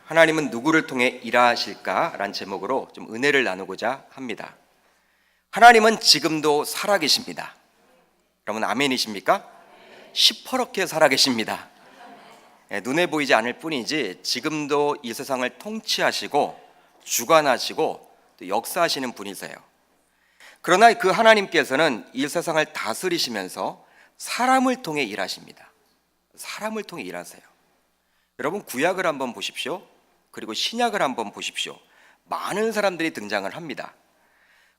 하나님은 누구를 통해 일하실까? 라는 제목으로 좀 은혜를 나누고자 합니다. 하나님은 지금도 살아계십니다. 여러분 아멘이십니까? 시퍼렇게 살아계십니다. 눈에 보이지 않을 뿐이지 지금도 이 세상을 통치하시고 주관하시고 또 역사하시는 분이세요. 그러나 그 하나님께서는 이 세상을 다스리시면서 사람을 통해 일하십니다. 사람을 통해 일하세요. 여러분 구약을 한번 보십시오. 그리고 신약을 한번 보십시오. 많은 사람들이 등장을 합니다.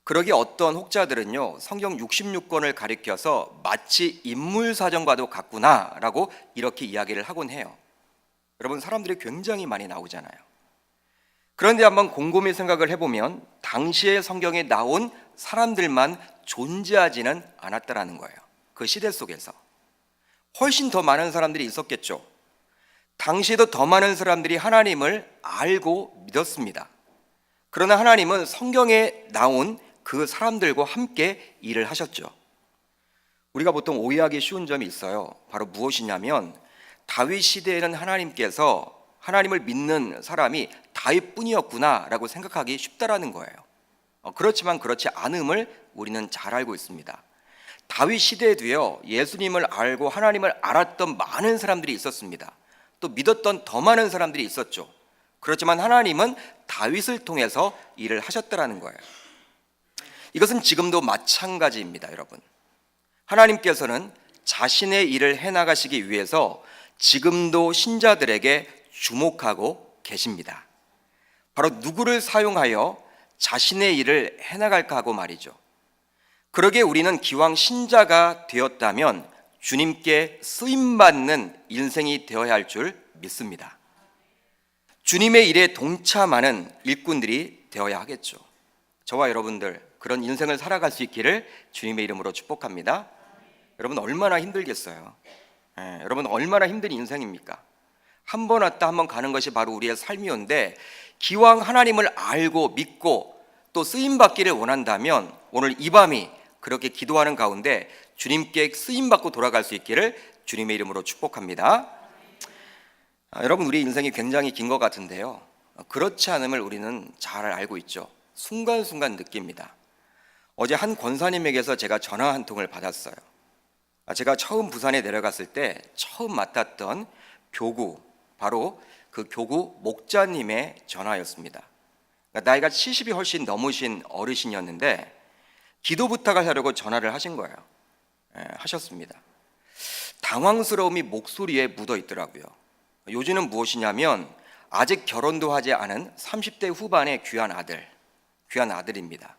그러기 어떤 혹자들은요, 성경 66권을 가리켜서 마치 인물사전과도 같구나라고 이렇게 이야기를 하곤 해요. 여러분 사람들이 굉장히 많이 나오잖아요. 그런데 한번 곰곰이 생각을 해보면 당시의 성경에 나온 사람들만 존재하지는 않았다라는 거예요. 그 시대 속에서 훨씬 더 많은 사람들이 있었겠죠. 당시에도 더 많은 사람들이 하나님을 알고 믿었습니다. 그러나 하나님은 성경에 나온 그 사람들과 함께 일을 하셨죠. 우리가 보통 오해하기 쉬운 점이 있어요. 바로 무엇이냐면 다윗 시대에는 하나님께서 하나님을 믿는 사람이 다윗뿐이었구나라고 생각하기 쉽다라는 거예요. 그렇지만 그렇지 않음을 우리는 잘 알고 있습니다. 다윗 시대에도요, 예수님을 알고 하나님을 알았던 많은 사람들이 있었습니다. 또 믿었던 더 많은 사람들이 있었죠. 그렇지만 하나님은 다윗을 통해서 일을 하셨다라는 거예요. 이것은 지금도 마찬가지입니다, 여러분. 하나님께서는 자신의 일을 해나가시기 위해서 지금도 신자들에게 주목하고 계십니다. 바로 누구를 사용하여 자신의 일을 해나갈까 하고 말이죠. 그러기에 우리는 기왕 신자가 되었다면 주님께 쓰임받는 인생이 되어야 할 줄 믿습니다. 주님의 일에 동참하는 일꾼들이 되어야 하겠죠. 저와 여러분들 그런 인생을 살아갈 수 있기를 주님의 이름으로 축복합니다. 여러분 얼마나 힘들겠어요. 여러분 얼마나 힘든 인생입니까? 한 번 왔다 한 번 가는 것이 바로 우리의 삶이었는데 기왕 하나님을 알고 믿고 또 쓰임받기를 원한다면 오늘 이 밤이 그렇게 기도하는 가운데 주님께 쓰임받고 돌아갈 수 있기를 주님의 이름으로 축복합니다. 여러분 우리 인생이 굉장히 긴 것 같은데요, 그렇지 않음을 우리는 잘 알고 있죠. 순간순간 느낍니다. 어제 한 권사님에게서 제가 전화 한 통을 받았어요. 제가 처음 부산에 내려갔을 때 처음 맡았던 교구, 바로 그 교구 목자님의 전화였습니다. 나이가 70이 훨씬 넘으신 어르신이었는데 기도 부탁을 하려고 전화를 하신 거예요. 하셨습니다. 당황스러움이 목소리에 묻어 있더라고요. 요즘은 무엇이냐면 아직 결혼도 하지 않은 30대 후반의 귀한 아들입니다.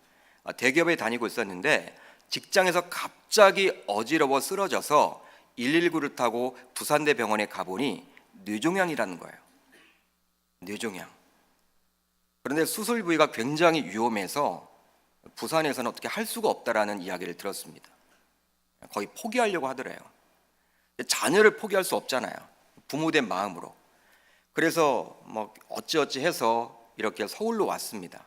대기업에 다니고 있었는데 직장에서 갑자기 어지러워 쓰러져서 119를 타고 부산대 병원에 가보니 뇌종양이라는 거예요. 뇌종양. 그런데 수술 부위가 굉장히 위험해서 부산에서는 어떻게 할 수가 없다라는 이야기를 들었습니다. 거의 포기하려고 하더래요. 자녀를 포기할 수 없잖아요. 부모된 마음으로. 그래서 어찌어찌 해서 이렇게 서울로 왔습니다.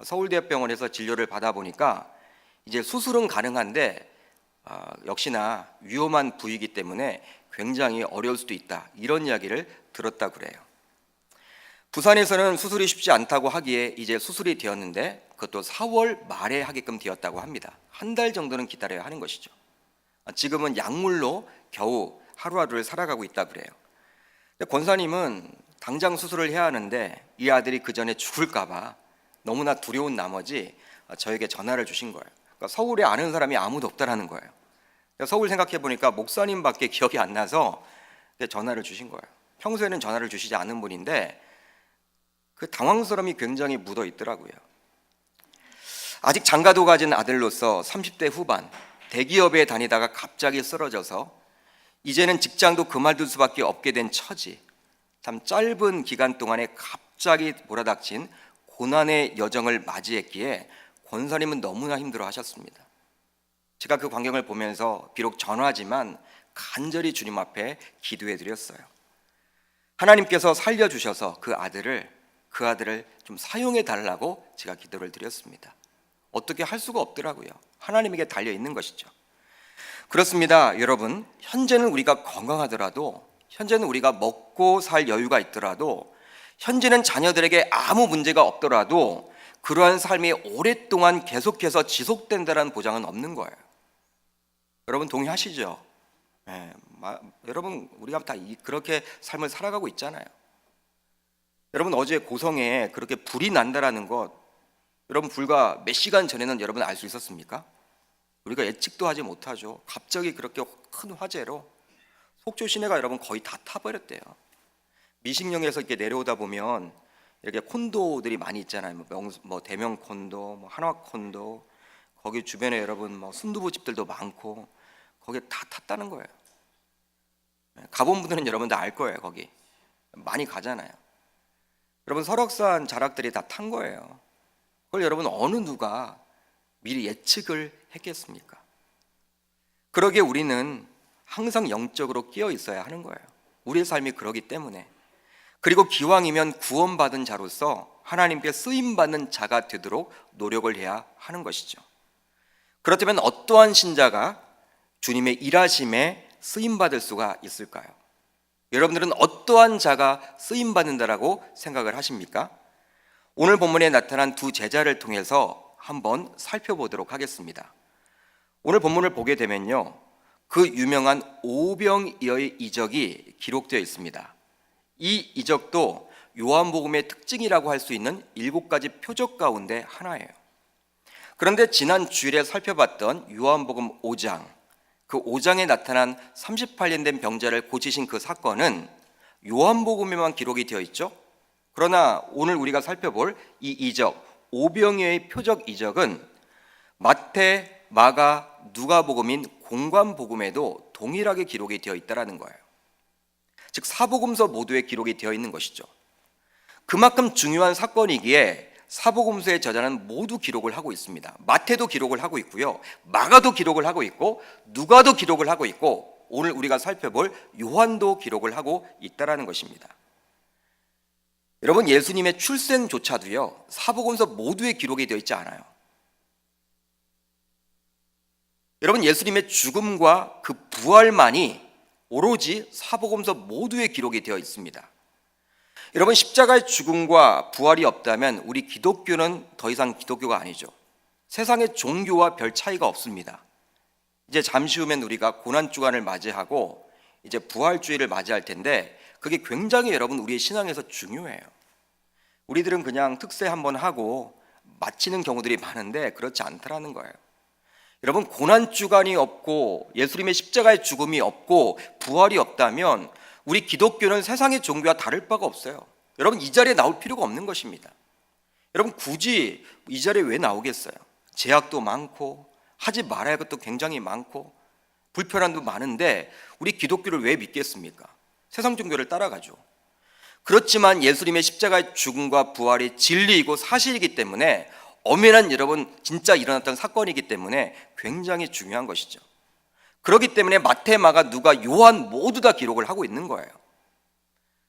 서울대병원에서 진료를 받아보니까 이제 수술은 가능한데 역시나 위험한 부위이기 때문에 굉장히 어려울 수도 있다, 이런 이야기를 들었다 그래요. 부산에서는 수술이 쉽지 않다고 하기에 이제 수술이 되었는데 그것도 4월 말에 하게끔 되었다고 합니다. 한 달 정도는 기다려야 하는 것이죠. 지금은 약물로 겨우 하루하루를 살아가고 있다 그래요. 권사님은 당장 수술을 해야 하는데 이 아들이 그 전에 죽을까 봐 너무나 두려운 나머지 저에게 전화를 주신 거예요. 그러니까 서울에 아는 사람이 아무도 없다라는 거예요. 서울 생각해 보니까 목사님밖에 기억이 안 나서 전화를 주신 거예요. 평소에는 전화를 주시지 않은 분인데 그 당황스러움이 굉장히 묻어 있더라고요. 아직 장가도 가진 아들로서 30대 후반 대기업에 다니다가 갑자기 쓰러져서 이제는 직장도 그만둘 수밖에 없게 된 처지, 참 짧은 기간 동안에 갑자기 몰아닥친 고난의 여정을 맞이했기에 권사님은 너무나 힘들어 하셨습니다. 제가 그 광경을 보면서 비록 전화지만 간절히 주님 앞에 기도해 드렸어요. 하나님께서 살려주셔서 그 아들을 좀 사용해 달라고 제가 기도를 드렸습니다. 어떻게 할 수가 없더라고요. 하나님에게 달려 있는 것이죠. 그렇습니다. 여러분, 현재는 우리가 건강하더라도, 현재는 우리가 먹고 살 여유가 있더라도 현재는 자녀들에게 아무 문제가 없더라도 그러한 삶이 오랫동안 계속해서 지속된다는 보장은 없는 거예요. 여러분 동의하시죠? 네, 여러분 우리가 다 그렇게 삶을 살아가고 있잖아요. 여러분 어제 고성에 그렇게 불이 난다라는 것, 여러분 불과 몇 시간 전에는 여러분 알 수 있었습니까? 우리가 예측도 하지 못하죠. 갑자기 그렇게 큰 화재로 속초 시내가 여러분 거의 다 타버렸대요. 미식령에서 이렇게 내려오다 보면 이렇게 콘도들이 많이 있잖아요. 뭐 대명 콘도, 뭐 한화 콘도, 거기 주변에 여러분 뭐 순두부 집들도 많고 거기에 다 탔다는 거예요. 가본 분들은 여러분 다 알 거예요. 거기 많이 가잖아요. 여러분 설악산 자락들이 다 탄 거예요. 그걸 여러분 어느 누가 미리 예측을 했겠습니까? 그러기에 우리는 항상 영적으로 끼어 있어야 하는 거예요. 우리의 삶이 그러기 때문에. 그리고 기왕이면 구원받은 자로서 하나님께 쓰임받는 자가 되도록 노력을 해야 하는 것이죠. 그렇다면 어떠한 신자가 주님의 일하심에 쓰임받을 수가 있을까요? 여러분들은 어떠한 자가 쓰임받는다라고 생각을 하십니까? 오늘 본문에 나타난 두 제자를 통해서 한번 살펴보도록 하겠습니다. 오늘 본문을 보게 되면요, 그 유명한 오병이어의 이적이 기록되어 있습니다. 이 이적도 요한복음의 특징이라고 할 수 있는 7가지 표적 가운데 하나예요. 그런데 지난 주일에 살펴봤던 요한복음 5장, 그 5장에 나타난 38년 된 병자를 고치신 그 사건은 요한복음에만 기록이 되어 있죠. 그러나 오늘 우리가 살펴볼 이 이적, 오병이어의 표적 이적은 마태, 마가, 누가복음인 공관복음에도 동일하게 기록이 되어 있다는 거예요. 즉 사복음서 모두에 기록이 되어 있는 것이죠. 그만큼 중요한 사건이기에 사복음서의 저자는 모두 기록을 하고 있습니다. 마태도 기록을 하고 있고요, 마가도 기록을 하고 있고, 누가도 기록을 하고 있고, 오늘 우리가 살펴볼 요한도 기록을 하고 있다는 것입니다. 여러분 예수님의 출생조차도요 사복음서 모두에 기록이 되어 있지 않아요. 여러분 예수님의 죽음과 그 부활만이 오로지 사복음서 모두에 기록이 되어 있습니다. 여러분 십자가의 죽음과 부활이 없다면 우리 기독교는 더 이상 기독교가 아니죠. 세상의 종교와 별 차이가 없습니다. 이제 잠시 후면 우리가 고난주간을 맞이하고 이제 부활주의를 맞이할 텐데 그게 굉장히 여러분 우리의 신앙에서 중요해요. 우리들은 그냥 특세 한번 하고 마치는 경우들이 많은데 그렇지 않다라는 거예요. 여러분 고난주간이 없고 예수님의 십자가의 죽음이 없고 부활이 없다면 우리 기독교는 세상의 종교와 다를 바가 없어요. 여러분 이 자리에 나올 필요가 없는 것입니다. 여러분 굳이 이 자리에 왜 나오겠어요? 제약도 많고 하지 말아야 할 것도 굉장히 많고 불편함도 많은데 우리 기독교를 왜 믿겠습니까? 세상 종교를 따라가죠. 그렇지만 예수님의 십자가의 죽음과 부활이 진리이고 사실이기 때문에 엄연한 여러분 진짜 일어났던 사건이기 때문에 굉장히 중요한 것이죠. 그렇기 때문에 마태, 마가, 누가, 요한 모두 다 기록을 하고 있는 거예요.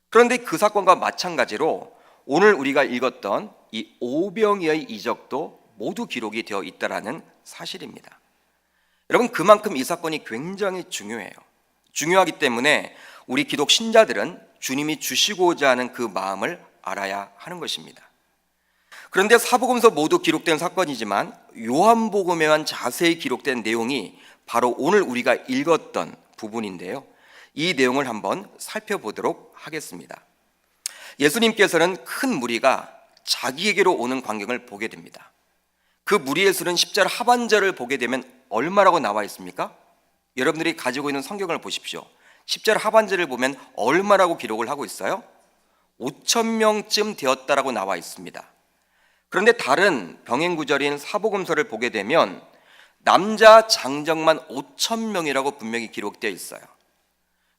그런데 그 사건과 마찬가지로 오늘 우리가 읽었던 이 오병이어의 이적도 모두 기록이 되어 있다는 사실입니다. 여러분 그만큼 이 사건이 굉장히 중요해요. 중요하기 때문에 우리 기독 신자들은 주님이 주시고자 하는 그 마음을 알아야 하는 것입니다. 그런데 사복음서 모두 기록된 사건이지만 요한복음에만 자세히 기록된 내용이 바로 오늘 우리가 읽었던 부분인데요, 이 내용을 한번 살펴보도록 하겠습니다. 예수님께서는 큰 무리가 자기에게로 오는 광경을 보게 됩니다. 그 무리의 수는 십자가 하반절을 보게 되면 얼마라고 나와 있습니까? 여러분들이 가지고 있는 성경을 보십시오. 십자가 하반절을 보면 얼마라고 기록을 하고 있어요? 5,000명쯤 되었다라고 나와 있습니다. 그런데 다른 병행구절인 사복음서를 보게 되면 남자 장정만 5,000명이라고 분명히 기록되어 있어요.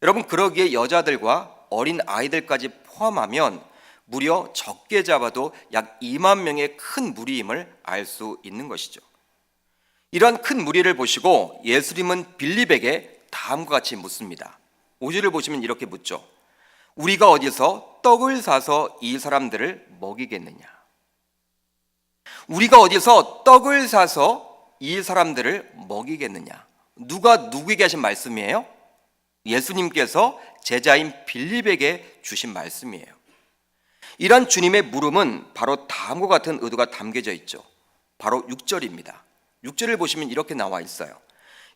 여러분 그러기에 여자들과 어린 아이들까지 포함하면 무려 적게 잡아도 약 2만 명의 큰 무리임을 알 수 있는 것이죠. 이러한 큰 무리를 보시고 예수님은 빌립에게 다음과 같이 묻습니다. 5절을 보시면 이렇게 묻죠. 우리가 어디서 떡을 사서 이 사람들을 먹이겠느냐? 우리가 어디서 떡을 사서 이 사람들을 먹이겠느냐? 누가 누구에게 하신 말씀이에요? 예수님께서 제자인 빌립에게 주신 말씀이에요. 이러한 주님의 물음은 바로 다음과 같은 의도가 담겨져 있죠. 바로 6절입니다. 6절을 보시면 이렇게 나와 있어요.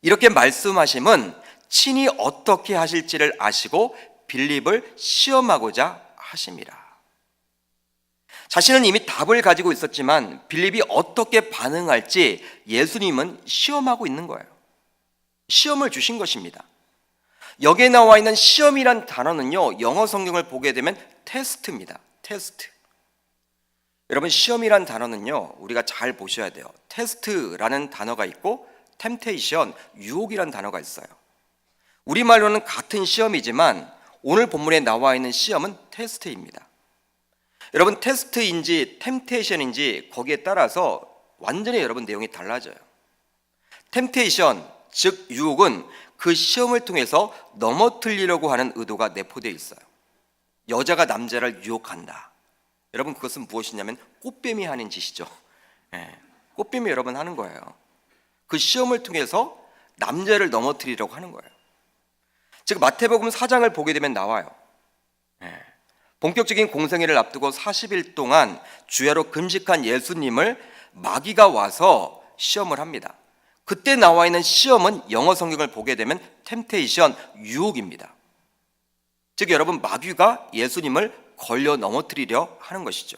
이렇게 말씀하심은 친히 어떻게 하실지를 아시고 빌립을 시험하고자 하심이라. 자신은 이미 답을 가지고 있었지만 빌립이 어떻게 반응할지 예수님은 시험하고 있는 거예요. 시험을 주신 것입니다. 여기에 나와 있는 시험이란 단어는요, 영어 성경을 보게 되면 테스트입니다. 테스트. 여러분, 시험이란 단어는요, 우리가 잘 보셔야 돼요. 테스트라는 단어가 있고 템테이션, 유혹이란 단어가 있어요. 우리말로는 같은 시험이지만 오늘 본문에 나와 있는 시험은 테스트입니다. 여러분, 테스트인지 템테이션인지 거기에 따라서 완전히 여러분 내용이 달라져요. 템테이션, 즉 유혹은 그 시험을 통해서 넘어뜨리려고 하는 의도가 내포되어 있어요. 여자가 남자를 유혹한다. 여러분, 그것은 무엇이냐면 꽃뱀이 하는 짓이죠. 꽃뱀이 여러분 하는 거예요. 그 시험을 통해서 남자를 넘어뜨리려고 하는 거예요. 즉 마태복음 4장을 보게 되면 나와요. 본격적인 공생애를 앞두고 40일 동안 주야로 금식한 예수님을 마귀가 와서 시험을 합니다. 그때 나와 있는 시험은 영어 성경을 보게 되면 템테이션, 유혹입니다. 즉 여러분, 마귀가 예수님을 걸려 넘어뜨리려 하는 것이죠.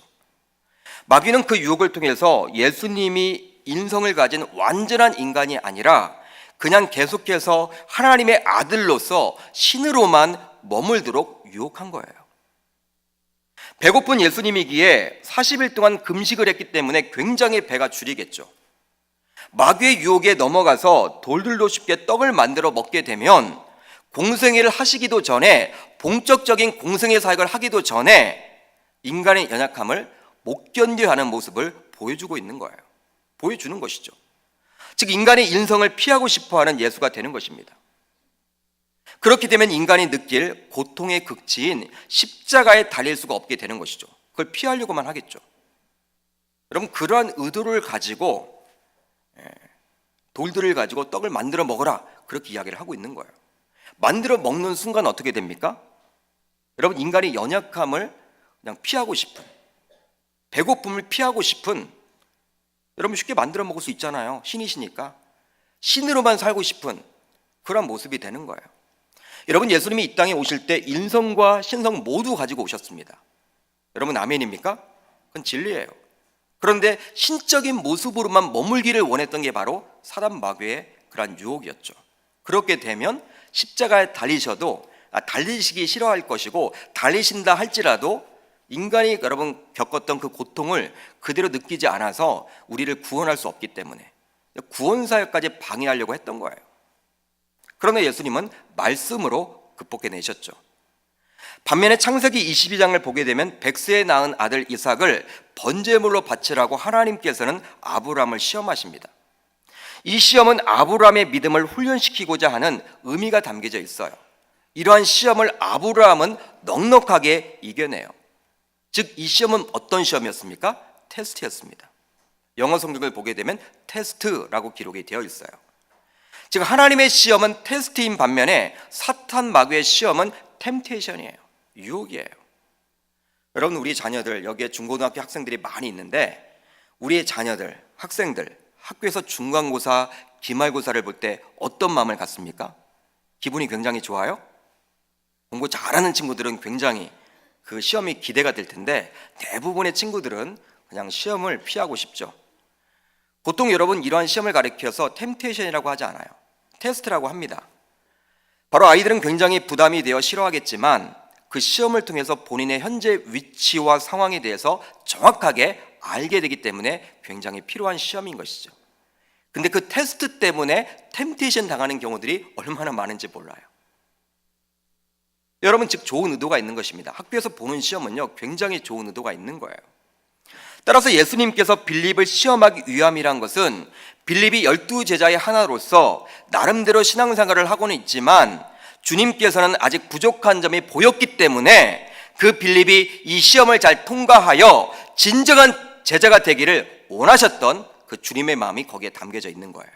마귀는 그 유혹을 통해서 예수님이 인성을 가진 완전한 인간이 아니라 그냥 계속해서 하나님의 아들로서 신으로만 머물도록 유혹한 거예요. 배고픈 예수님이기에 40일 동안 금식을 했기 때문에 굉장히 배가 줄이겠죠. 마귀의 유혹에 넘어가서 돌들도 쉽게 떡을 만들어 먹게 되면 공생애를 하시기도 전에, 본격적인 공생애 사역을 하기도 전에 인간의 연약함을 못 견뎌야 하는 모습을 보여주고 있는 거예요. 보여주는 것이죠. 즉 인간의 인성을 피하고 싶어하는 예수가 되는 것입니다. 그렇게 되면 인간이 느낄 고통의 극치인 십자가에 달릴 수가 없게 되는 것이죠. 그걸 피하려고만 하겠죠. 여러분, 그러한 의도를 가지고 돌들을 가지고 떡을 만들어 먹어라, 그렇게 이야기를 하고 있는 거예요. 만들어 먹는 순간 어떻게 됩니까? 여러분, 인간이 연약함을 그냥 피하고 싶은, 배고픔을 피하고 싶은, 여러분 쉽게 만들어 먹을 수 있잖아요. 신이시니까. 신으로만 살고 싶은 그런 모습이 되는 거예요. 여러분, 예수님이 이 땅에 오실 때 인성과 신성 모두 가지고 오셨습니다. 여러분, 아멘입니까? 그건 진리예요. 그런데 신적인 모습으로만 머물기를 원했던 게 바로 사단 마귀의 그러한 유혹이었죠. 그렇게 되면 십자가에 달리시기 싫어할 것이고, 달리신다 할지라도 인간이 여러분 겪었던 그 고통을 그대로 느끼지 않아서 우리를 구원할 수 없기 때문에 구원사역까지 방해하려고 했던 거예요. 그러나 예수님은 말씀으로 극복해내셨죠. 반면에 창세기 22장을 보게 되면 백세에 낳은 아들 이삭을 번제물로 바치라고 하나님께서는 아브라함을 시험하십니다. 이 시험은 아브라함의 믿음을 훈련시키고자 하는 의미가 담겨져 있어요. 이러한 시험을 아브라함은 넉넉하게 이겨내요. 즉 이 시험은 어떤 시험이었습니까? 테스트였습니다. 영어 성경을 보게 되면 테스트라고 기록이 되어 있어요. 즉 하나님의 시험은 테스트인 반면에 사탄 마귀의 시험은 템테이션이에요. 유혹이에요. 여러분, 우리 자녀들, 여기에 중고등학교 학생들이 많이 있는데 우리의 자녀들, 학생들 학교에서 중간고사, 기말고사를 볼 때 어떤 마음을 갖습니까? 기분이 굉장히 좋아요? 공부 잘하는 친구들은 굉장히 그 시험이 기대가 될 텐데 대부분의 친구들은 그냥 시험을 피하고 싶죠. 보통 여러분 이러한 시험을 가리켜서 템테이션이라고 하지 않아요. 테스트라고 합니다. 바로 아이들은 굉장히 부담이 되어 싫어하겠지만 그 시험을 통해서 본인의 현재 위치와 상황에 대해서 정확하게 알게 되기 때문에 굉장히 필요한 시험인 것이죠. 근데 그 테스트 때문에 템테이션 당하는 경우들이 얼마나 많은지 몰라요. 여러분, 즉 좋은 의도가 있는 것입니다. 학교에서 보는 시험은요 굉장히 좋은 의도가 있는 거예요. 따라서 예수님께서 빌립을 시험하기 위함이란 것은 빌립이 12제자의 하나로서 나름대로 신앙생활을 하고는 있지만 주님께서는 아직 부족한 점이 보였기 때문에 그 빌립이 이 시험을 잘 통과하여 진정한 제자가 되기를 원하셨던 그 주님의 마음이 거기에 담겨져 있는 거예요.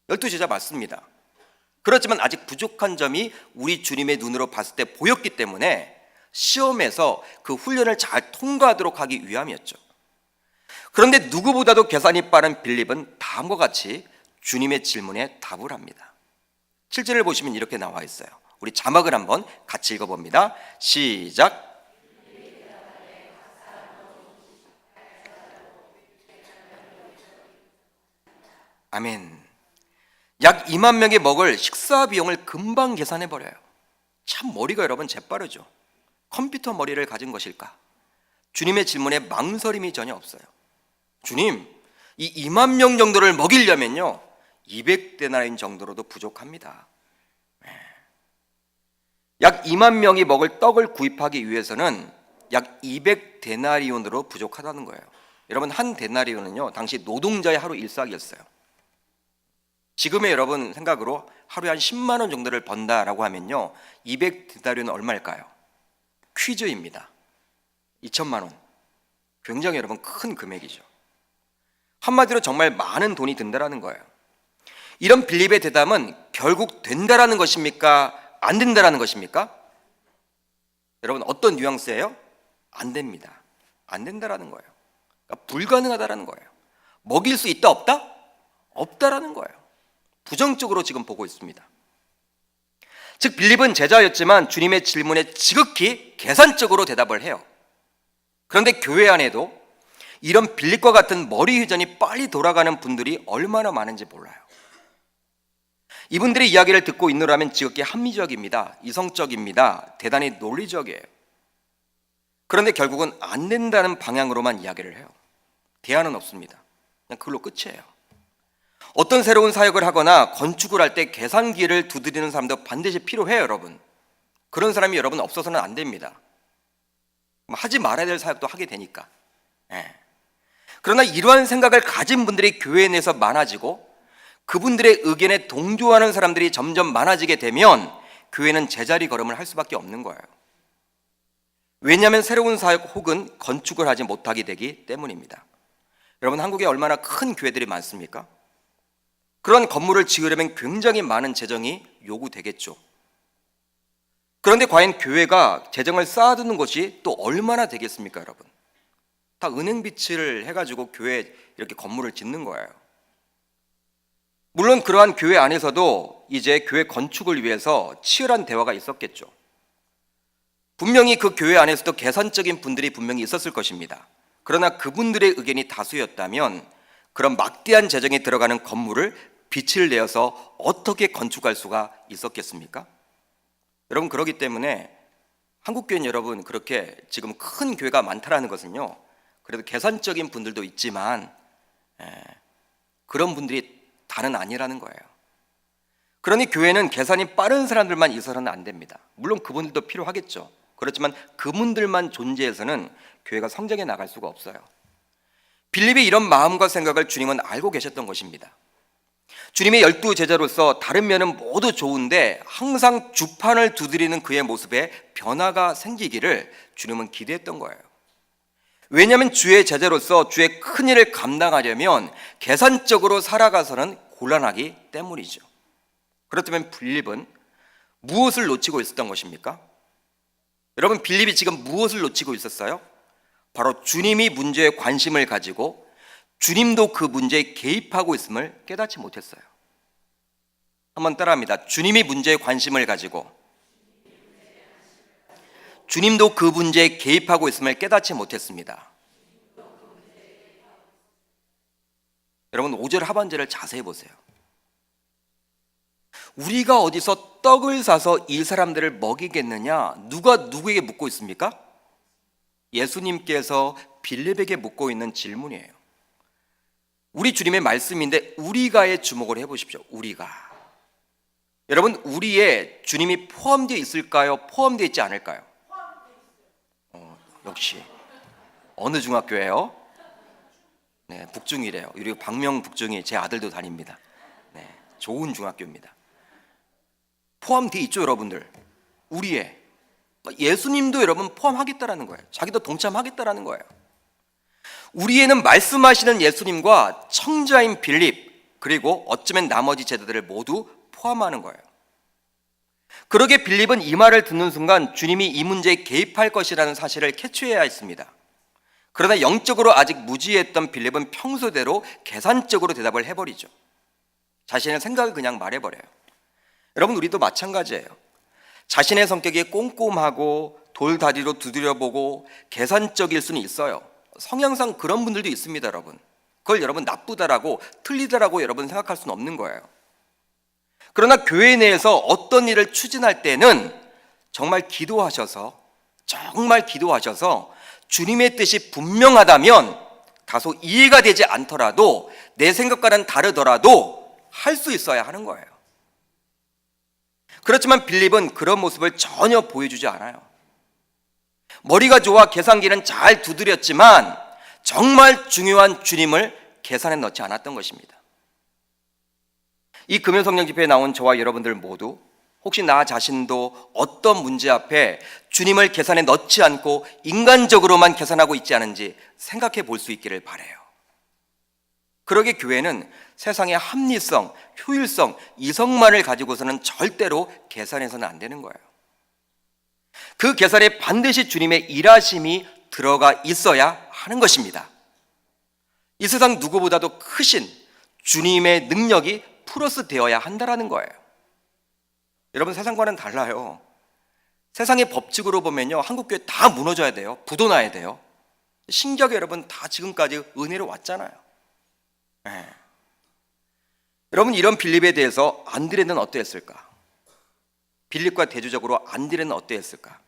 12제자 맞습니다. 그렇지만 아직 부족한 점이 우리 주님의 눈으로 봤을 때 보였기 때문에 시험에서 그 훈련을 잘 통과하도록 하기 위함이었죠. 그런데 누구보다도 계산이 빠른 빌립은 다음과 같이 주님의 질문에 답을 합니다. 7절을 보시면 이렇게 나와 있어요. 우리 자막을 한번 같이 읽어봅니다. 시작. 아멘. 약 2만 명이 먹을 식사 비용을 금방 계산해 버려요. 참 머리가 여러분 재빠르죠. 컴퓨터 머리를 가진 것일까? 주님의 질문에 망설임이 전혀 없어요. 주님, 이 2만 명 정도를 먹이려면요 200데나리온 정도로도 부족합니다. 약 2만 명이 먹을 떡을 구입하기 위해서는 약 200데나리온으로 부족하다는 거예요. 여러분, 한 데나리온은요 당시 노동자의 하루 일삭이었어요. 지금의 여러분 생각으로 하루에 한 10만 원 정도를 번다라고 하면요 200데나리온은 얼마일까요? 퀴즈입니다. 2천만 원. 굉장히 여러분 큰 금액이죠. 한마디로 정말 많은 돈이 든다라는 거예요. 이런 빌립의 대답은 결국 된다라는 것입니까? 안 된다라는 것입니까? 여러분 어떤 뉘앙스예요? 안 됩니다. 안 된다라는 거예요. 그러니까 불가능하다라는 거예요. 먹일 수 있다 없다? 없다라는 거예요. 부정적으로 지금 보고 있습니다. 즉 빌립은 제자였지만 주님의 질문에 지극히 계산적으로 대답을 해요. 그런데 교회 안에도 이런 빌립과 같은 머리 회전이 빨리 돌아가는 분들이 얼마나 많은지 몰라요. 이분들의 이야기를 듣고 있노라면 지극히 합리적입니다. 이성적입니다. 대단히 논리적이에요. 그런데 결국은 안 된다는 방향으로만 이야기를 해요. 대안은 없습니다. 그냥 그걸로 끝이에요. 어떤 새로운 사역을 하거나 건축을 할 때 계산기를 두드리는 사람도 반드시 필요해요, 여러분. 그런 사람이 여러분 없어서는 안 됩니다. 하지 말아야 될 사역도 하게 되니까. 그러나 이러한 생각을 가진 분들이 교회 내에서 많아지고 그분들의 의견에 동조하는 사람들이 점점 많아지게 되면 교회는 제자리 걸음을 할 수밖에 없는 거예요. 왜냐하면 새로운 사역 혹은 건축을 하지 못하게 되기 때문입니다. 여러분, 한국에 얼마나 큰 교회들이 많습니까? 그런 건물을 지으려면 굉장히 많은 재정이 요구되겠죠. 그런데 과연 교회가 재정을 쌓아두는 것이 또 얼마나 되겠습니까, 여러분? 다 은행 빚을 해가지고 교회에 이렇게 건물을 짓는 거예요. 물론 그러한 교회 안에서도 이제 교회 건축을 위해서 치열한 대화가 있었겠죠. 분명히 그 교회 안에서도 계산적인 분들이 분명히 있었을 것입니다. 그러나 그분들의 의견이 다수였다면 그런 막대한 재정이 들어가는 건물을 빛을 내어서 어떻게 건축할 수가 있었겠습니까? 여러분, 그렇기 때문에 한국교회는 여러분 그렇게 지금 큰 교회가 많다라는 것은요 그래도 계산적인 분들도 있지만 그런 분들이 다는 아니라는 거예요. 그러니 교회는 계산이 빠른 사람들만 있어서는 안 됩니다. 물론 그분들도 필요하겠죠. 그렇지만 그분들만 존재해서는 교회가 성장해 나갈 수가 없어요. 빌립의 이런 마음과 생각을 주님은 알고 계셨던 것입니다. 주님의 12 제자로서 다른 면은 모두 좋은데 항상 주판을 두드리는 그의 모습에 변화가 생기기를 주님은 기대했던 거예요. 왜냐하면 주의 제자로서 주의 큰 일을 감당하려면 계산적으로 살아가서는 곤란하기 때문이죠. 그렇다면 빌립은 무엇을 놓치고 있었던 것입니까? 여러분, 빌립이 지금 무엇을 놓치고 있었어요? 바로 주님이 문제에 관심을 가지고 주님도 그 문제에 개입하고 있음을 깨닫지 못했어요. 한번 따라합니다. 주님이 문제에 관심을 가지고 주님도 그 문제에 개입하고 있음을 깨닫지 못했습니다. 여러분, 5절 하반절을 자세히 보세요. 우리가 어디서 떡을 사서 이 사람들을 먹이겠느냐? 누가 누구에게 묻고 있습니까? 예수님께서 빌립에게 묻고 있는 질문이에요. 우리 주님의 말씀인데 우리가에 주목을 해보십시오. 우리가. 여러분, 우리에 주님이 포함되어 있을까요? 포함되어 있지 않을까요? 역시 어느 중학교예요? 네, 북중이래요. 그리고 박명 북중이 제 아들도 다닙니다. 네, 좋은 중학교입니다. 포함되어 있죠, 여러분들. 우리에. 예수님도 여러분 포함하겠다라는 거예요. 자기도 동참하겠다라는 거예요. 우리에는 말씀하시는 예수님과 청자인 빌립, 그리고 어쩌면 나머지 제자들을 모두 포함하는 거예요. 그러게 빌립은 이 말을 듣는 순간 주님이 이 문제에 개입할 것이라는 사실을 캐치해야 했습니다. 그러나 영적으로 아직 무지했던 빌립은 평소대로 계산적으로 대답을 해버리죠. 자신의 생각을 그냥 말해버려요. 여러분, 우리도 마찬가지예요. 자신의 성격이 꼼꼼하고 돌다리로 두드려보고 계산적일 수는 있어요. 성향상 그런 분들도 있습니다, 여러분. 그걸 여러분 나쁘다라고 틀리다라고 여러분 생각할 수는 없는 거예요. 그러나 교회 내에서 어떤 일을 추진할 때는 정말 기도하셔서 주님의 뜻이 분명하다면 다소 이해가 되지 않더라도 내 생각과는 다르더라도 할 수 있어야 하는 거예요. 그렇지만 빌립은 그런 모습을 전혀 보여주지 않아요. 머리가 좋아 계산기는 잘 두드렸지만 정말 중요한 주님을 계산에 넣지 않았던 것입니다. 이 금요 성령 집회에 나온 저와 여러분들 모두 혹시 나 자신도 어떤 문제 앞에 주님을 계산에 넣지 않고 인간적으로만 계산하고 있지 않은지 생각해 볼 수 있기를 바라요. 그러게 교회는 세상의 합리성, 효율성, 이성만을 가지고서는 절대로 계산해서는 안 되는 거예요. 그 계산에 반드시 주님의 일하심이 들어가 있어야 하는 것입니다. 이 세상 누구보다도 크신 주님의 능력이 플러스 되어야 한다라는 거예요. 여러분, 세상과는 달라요. 세상의 법칙으로 보면요, 한국교회 다 무너져야 돼요. 부도나야 돼요. 신기하게 여러분 다 지금까지 은혜로 왔잖아요. 네. 여러분, 이런 빌립에 대해서 안드레는 어떠했을까? 빌립과 대조적으로 안드레는 어떠했을까?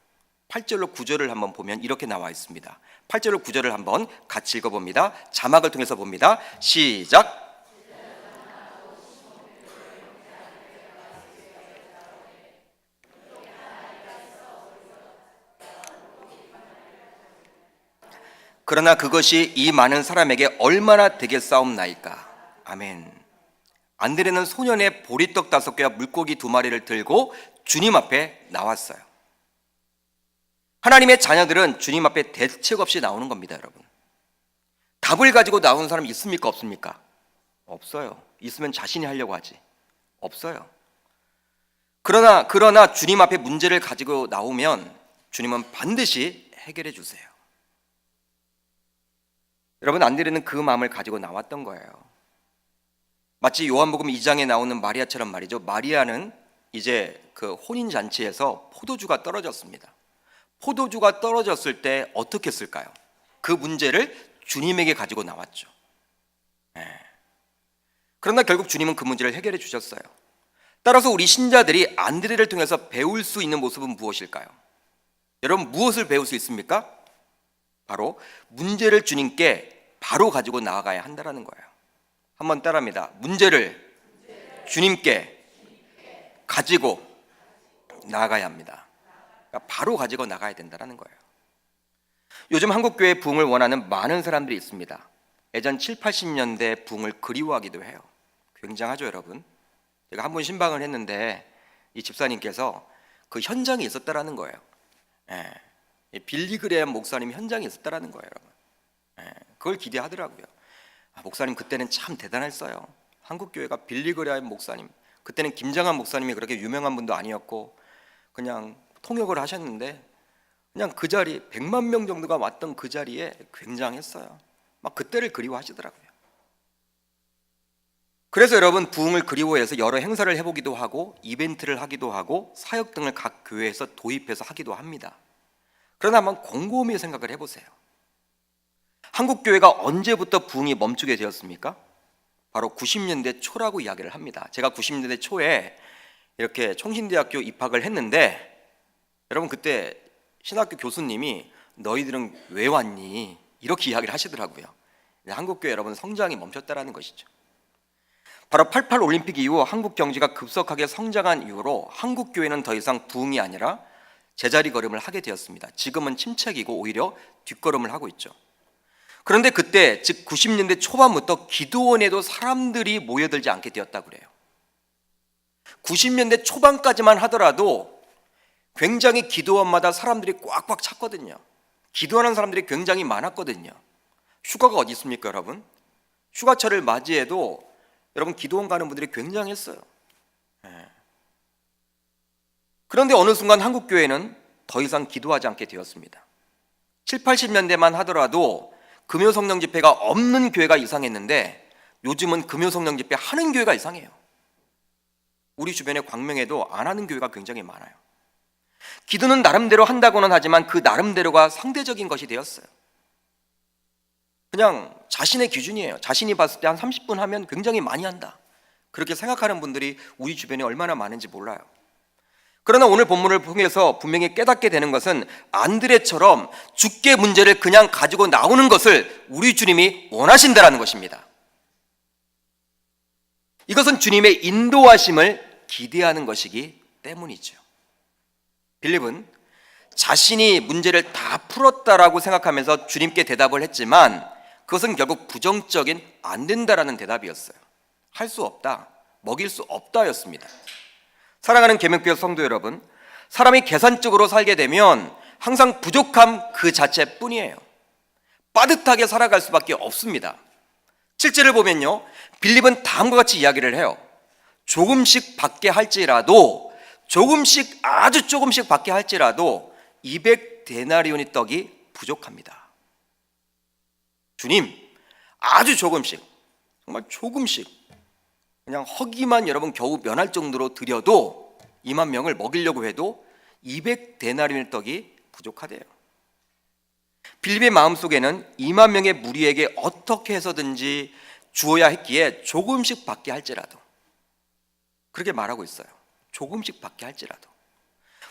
8절로 9절을 한번 보면 이렇게 나와 있습니다. 8절로 9절을 한번 같이 읽어봅니다. 자막을 통해서 봅니다. 시작. 그러나 그것이 이 많은 사람에게 얼마나 되겠사옵나이까. 아멘. 안드레는 소년의 보리떡 5개와 물고기 2마리를 들고 주님 앞에 나왔어요. 하나님의 자녀들은 주님 앞에 대책 없이 나오는 겁니다, 여러분. 답을 가지고 나오는 사람 있습니까, 없습니까? 없어요. 있으면 자신이 하려고 하지. 없어요. 그러나 주님 앞에 문제를 가지고 나오면 주님은 반드시 해결해 주세요. 여러분, 안드레는 그 마음을 가지고 나왔던 거예요. 마치 요한복음 2장에 나오는 마리아처럼 말이죠. 마리아는 이제 그 혼인잔치에서 포도주가 떨어졌습니다. 포도주가 떨어졌을 때 어떻게 했을까요? 그 문제를 주님에게 가지고 나왔죠. 그러나 결국 주님은 그 문제를 해결해 주셨어요. 따라서 우리 신자들이 안드레를 통해서 배울 수 있는 모습은 무엇일까요? 여러분, 무엇을 배울 수 있습니까? 바로 문제를 주님께 바로 가지고 나아가야 한다는 거예요. 한번 따라합니다. 문제를 주님께 가지고 나아가야 합니다. 그러니까 바로 가지고 나가야 된다는 거예요. 요즘 한국교회 부흥을 원하는 많은 사람들이 있습니다. 예전 7, 80년대 부흥을 그리워하기도 해요. 굉장하죠, 여러분. 제가 한 번 신방을 했는데 이 집사님께서 그 현장에 있었다라는 거예요. 빌리 그레엄 목사님 현장에 있었다라는 거예요, 여러분. 그걸 기대하더라고요. 목사님 그때는 참 대단했어요. 한국교회가 빌리 그레엄 목사님, 그때는 김장한 목사님이 그렇게 유명한 분도 아니었고 그냥 통역을 하셨는데 그냥 그 자리 100만 명 정도가 왔던 그 자리에 굉장했어요. 막 그때를 그리워하시더라고요. 그래서 여러분, 부흥을 그리워해서 여러 행사를 해보기도 하고 이벤트를 하기도 하고 사역 등을 각 교회에서 도입해서 하기도 합니다. 그러나 한번 곰곰이 생각을 해보세요. 한국교회가 언제부터 부흥이 멈추게 되었습니까? 바로 90년대 초라고 이야기를 합니다. 제가 90년대 초에 이렇게 총신대학교 입학을 했는데 여러분, 그때 신학교 교수님이 너희들은 왜 왔니? 이렇게 이야기를 하시더라고요. 한국교회 여러분 성장이 멈췄다라는 것이죠. 바로 88 올림픽 이후 한국 경제가 급속하게 성장한 이후로 한국교회는 더 이상 부흥이 아니라 제자리 걸음을 하게 되었습니다. 지금은 침체기고 오히려 뒷걸음을 하고 있죠. 그런데 그때 즉 90년대 초반부터 기도원에도 사람들이 모여들지 않게 되었다고 그래요. 90년대 초반까지만 하더라도 굉장히 기도원마다 사람들이 꽉꽉 찼거든요. 기도하는 사람들이 굉장히 많았거든요. 휴가가 어디 있습니까, 여러분? 휴가철을 맞이해도 여러분 기도원 가는 분들이 굉장했어요. 그런데 어느 순간 한국 교회는 더 이상 기도하지 않게 되었습니다. 7, 80년대만 하더라도 금요 성령 집회가 없는 교회가 이상했는데 요즘은 금요 성령 집회 하는 교회가 이상해요. 우리 주변에 광명에도 안 하는 교회가 굉장히 많아요. 기도는 나름대로 한다고는 하지만 그 나름대로가 상대적인 것이 되었어요. 그냥 자신의 기준이에요. 자신이 봤을 때 한 30분 하면 굉장히 많이 한다, 그렇게 생각하는 분들이 우리 주변에 얼마나 많은지 몰라요. 그러나 오늘 본문을 통해서 분명히 깨닫게 되는 것은 안드레처럼 주께 문제를 그냥 가지고 나오는 것을 우리 주님이 원하신다라는 것입니다. 이것은 주님의 인도하심을 기대하는 것이기 때문이죠. 빌립은 자신이 문제를 다 풀었다라고 생각하면서 주님께 대답을 했지만 그것은 결국 부정적인 안 된다라는 대답이었어요. 할 수 없다, 먹일 수 없다였습니다. 사랑하는 계명교회 성도 여러분, 사람이 계산적으로 살게 되면 항상 부족함 그 자체뿐이에요. 빠듯하게 살아갈 수밖에 없습니다. 7절을 보면요, 빌립은 다음과 같이 이야기를 해요. 조금씩 받게 할지라도, 조금씩, 아주 조금씩 받게 할지라도 200데나리온의 떡이 부족합니다. 주님, 아주 조금씩, 정말 조금씩, 그냥 허기만 여러분 겨우 면할 정도로 드려도 2만 명을 먹이려고 해도 200데나리온의 떡이 부족하대요. 빌립의 마음속에는 2만 명의 무리에게 어떻게 해서든지 주어야 했기에 조금씩 받게 할지라도, 그렇게 말하고 있어요. 조금씩 받게 할지라도.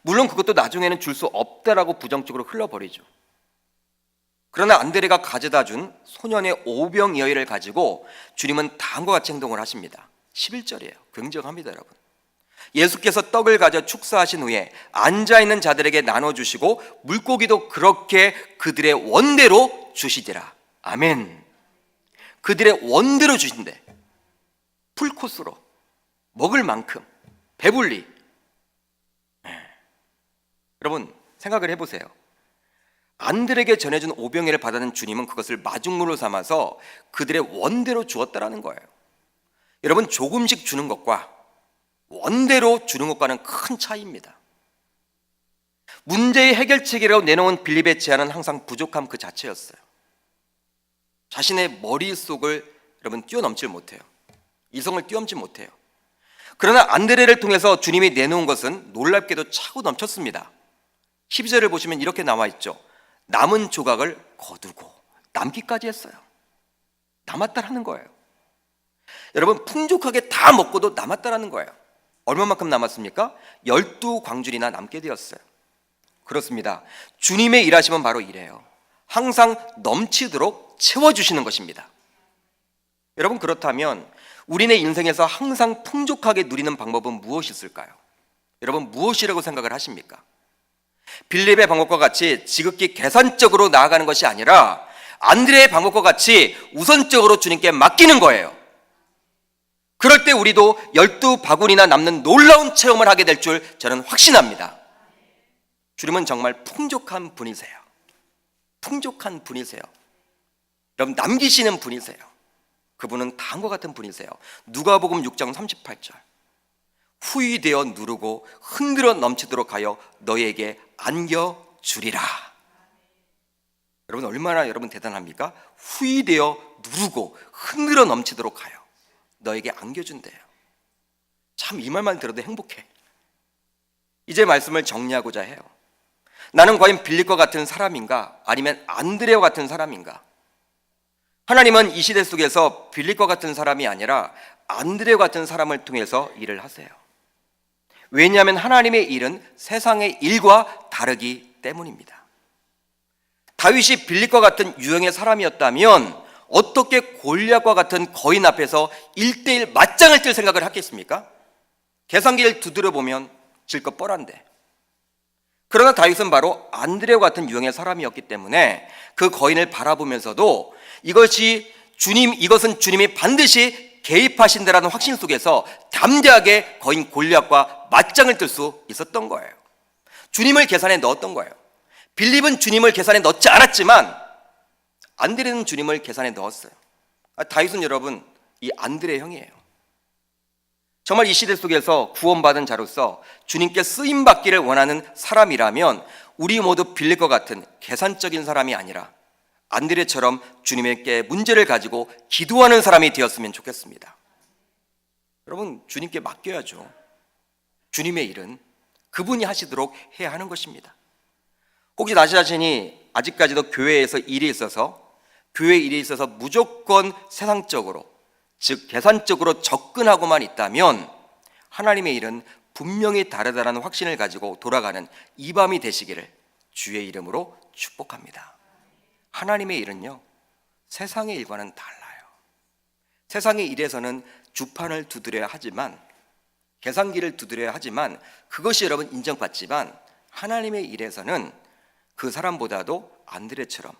물론 그것도 나중에는 줄 수 없다라고 부정적으로 흘러버리죠. 그러나 안드레가 가져다 준 소년의 오병이어를 가지고 주님은 다음과 같이 행동을 하십니다. 11절이에요. 굉장합니다, 여러분. 예수께서 떡을 가져 축사하신 후에 앉아있는 자들에게 나눠주시고 물고기도 그렇게 그들의 원대로 주시리라. 아멘. 그들의 원대로 주신대. 풀코스로 먹을 만큼 배불리. 여러분 생각을 해보세요. 안들에게 전해준 오병이를 받아든 주님은 그것을 마중물로 삼아서 그들의 원대로 주었다라는 거예요. 여러분, 조금씩 주는 것과 원대로 주는 것과는 큰 차이입니다. 문제의 해결책이라고 내놓은 빌립의 제안은 항상 부족함 그 자체였어요. 자신의 머릿속을 여러분 뛰어넘지 못해요. 이성을 뛰어넘지 못해요. 그러나 안드레를 통해서 주님이 내놓은 것은 놀랍게도 차고 넘쳤습니다. 12절을 보시면 이렇게 나와 있죠. 남은 조각을 거두고 남기까지 했어요. 남았다라는 거예요. 여러분, 풍족하게 다 먹고도 남았다라는 거예요. 얼마만큼 남았습니까? 12광줄이나 남게 되었어요. 그렇습니다. 주님의 일하심은 바로 이래요. 항상 넘치도록 채워주시는 것입니다. 여러분, 그렇다면 우리네 인생에서 항상 풍족하게 누리는 방법은 무엇이 있을까요? 여러분, 무엇이라고 생각을 하십니까? 빌립의 방법과 같이 지극히 계산적으로 나아가는 것이 아니라 안드레의 방법과 같이 우선적으로 주님께 맡기는 거예요. 그럴 때 우리도 12바구니나 남는 놀라운 체험을 하게 될 줄 저는 확신합니다. 주님은 정말 풍족한 분이세요. 풍족한 분이세요. 여러분, 남기시는 분이세요. 그분은 다음과 같은 분이세요. 누가복음 6장 38절. 후히 되어 누르고 흔들어 넘치도록 하여 너에게 안겨주리라. 여러분, 얼마나 여러분 대단합니까? 후히 되어 누르고 흔들어 넘치도록 하여 너에게 안겨준대요. 참, 이 말만 들어도 행복해. 이제 말씀을 정리하고자 해요. 나는 과연 빌립과 같은 사람인가? 아니면 안드레와 같은 사람인가? 하나님은 이 시대 속에서 빌립과 같은 사람이 아니라 안드레와 같은 사람을 통해서 일을 하세요. 왜냐하면 하나님의 일은 세상의 일과 다르기 때문입니다. 다윗이 빌립과 같은 유형의 사람이었다면 어떻게 골리앗과 같은 거인 앞에서 1대1 맞짱을 뜰 생각을 하겠습니까? 계산기를 두드려보면 질 것 뻔한데. 그러나 다윗은 바로 안드레와 같은 유형의 사람이었기 때문에 그 거인을 바라보면서도 이것은 주님이 반드시 개입하신다라는 확신 속에서 담대하게 거인 골리앗과 맞짱을 뜰 수 있었던 거예요. 주님을 계산에 넣었던 거예요. 빌립은 주님을 계산에 넣지 않았지만 안드레는 주님을 계산에 넣었어요. 다윗은 여러분 이 안드레 형이에요. 정말 이 시대 속에서 구원받은 자로서 주님께 쓰임받기를 원하는 사람이라면 우리 모두 빌릴 것 같은 계산적인 사람이 아니라 안드레처럼 주님께 문제를 가지고 기도하는 사람이 되었으면 좋겠습니다. 여러분, 주님께 맡겨야죠. 주님의 일은 그분이 하시도록 해야 하는 것입니다. 혹시 나 자신이 아직까지도 교회에서 일이 있어서 교회 일이 있어서 무조건 세상적으로, 즉 계산적으로 접근하고만 있다면 하나님의 일은 분명히 다르다는 확신을 가지고 돌아가는 이 밤이 되시기를 주의 이름으로 축복합니다. 하나님의 일은요, 세상의 일과는 달라요. 세상의 일에서는 주판을 두드려야 하지만, 계산기를 두드려야 하지만 그것이 여러분 인정받지만, 하나님의 일에서는 그 사람보다도 안드레처럼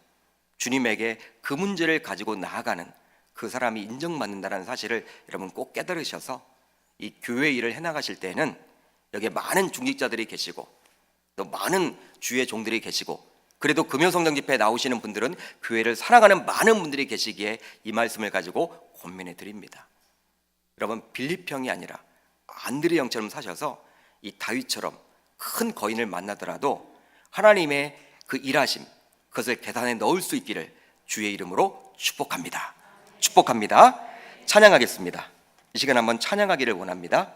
주님에게 그 문제를 가지고 나아가는 그 사람이 인정받는다는 사실을 여러분 꼭 깨달으셔서 이 교회 일을 해나가실 때는 여기에 많은 중직자들이 계시고 또 많은 주의 종들이 계시고, 그래도 금요성령 집회에 나오시는 분들은 교회를 사랑하는 많은 분들이 계시기에 이 말씀을 가지고 권면해 드립니다. 여러분, 빌립형이 아니라 안드레 형처럼 사셔서 이 다윗처럼 큰 거인을 만나더라도 하나님의 그 일하심, 그것을 계산에 넣을 수 있기를 주의 이름으로 축복합니다. 축복합니다. 찬양하겠습니다. 이 시간 한번 찬양하기를 원합니다.